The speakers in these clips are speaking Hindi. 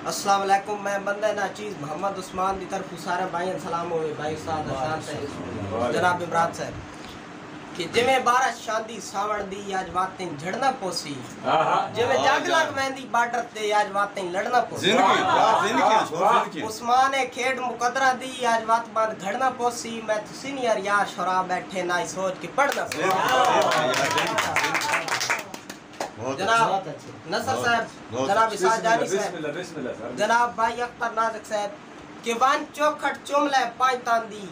अस्सलाम वालेकुम। मैं बंदा नाचीज़ मोहम्मद उस्मान की तरफ सारे भाई सलाम हो भाई उस्ताद जनाब इमरान साहब कि जिमें बारह शादी सावण दी आज बातें झड़ना पोसी जिमें जग लग मेंदी बार्डर ते आज बातें लड़ना पोसी उस्मान खेड मुकदरा दी आज बात बात घड़ना पोसी मैं तो सीनियर यार शोरा बैठे ना सोच के पढ़ना जनाब नसर साहब, जनाब इसाद जानी साहब, जनाब भाई अख्तर नाज़िक साहब के वन चौखट चुमले पांच तांदी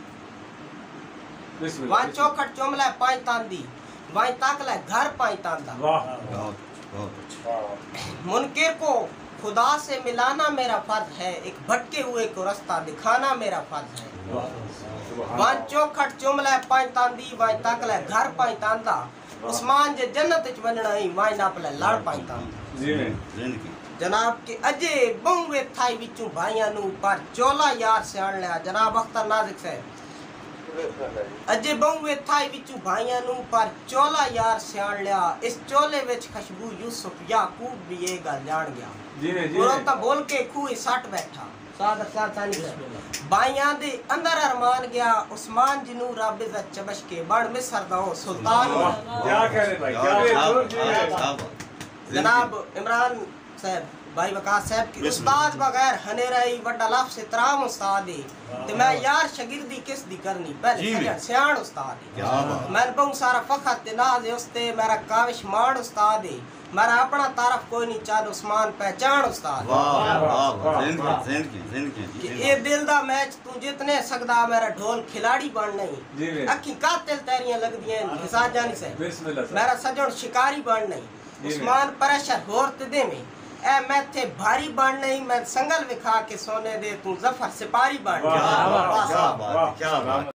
वन चौखट चुमले पांच तांदी वन ताकले घर पांच तांदा मुनकिर को खुदा से मिलाना मेरा फर्ज है, एक भटके हुए को रास्ता दिखाना मेरा फर्ज है। वन चौखट चुमले पांच तांदी वन ताकले घर पांच तांदा उस्मान जे जन्नत च वणना ही मां ना पले लड़ पाईता जनाब के अजे बहुवे थाई विचू भाइयां नु पर चोला यार सियाण लिया। जनाब अख्तर नाज़िक साहब अजे बहुवे थाई विचू भाइयां नु पर चोला यार सियाण लिया इस चोले विच खुशबू यूसुफ याकूब भी ये गल जान गया रोता बोल के खूह सट बैठा सादर साथानी भाइयां दे अंदर अरमान गया उस्मान जिनू रब इज्जत चबश के बड़ मिस्र दा सुल्तान क्या कह रहे भाई क्या जनाब इमरान साहब भाई वकास साहब की उस्ताद बगैर हने रही बड़ा लफ्ज़ इतराम उस्ताद है ते मैं यार शागिर्दी किस दी करनी पहले सियाण उस्ताद है मैं बहुत सारा फखर ते नाज है उसते मेरा काविश मान उस्ताद है मेरा अपना तारफ कोई नहीं चाह उस्मान पहचान उस्ताद ये दिल दा मैच तू जितने सकदा मेरा ढोल खिलाड़ी बन नहीं अखी कातिल तेरियां लगदियां हिसाब जानी से मेरा सजन शिकारी बन नहीं उस्मान प्रेशर होर ते दे में ए मैं थे भारी बन नहीं मैं संगल विखा के सोने दे तू जफर सिपारी बन।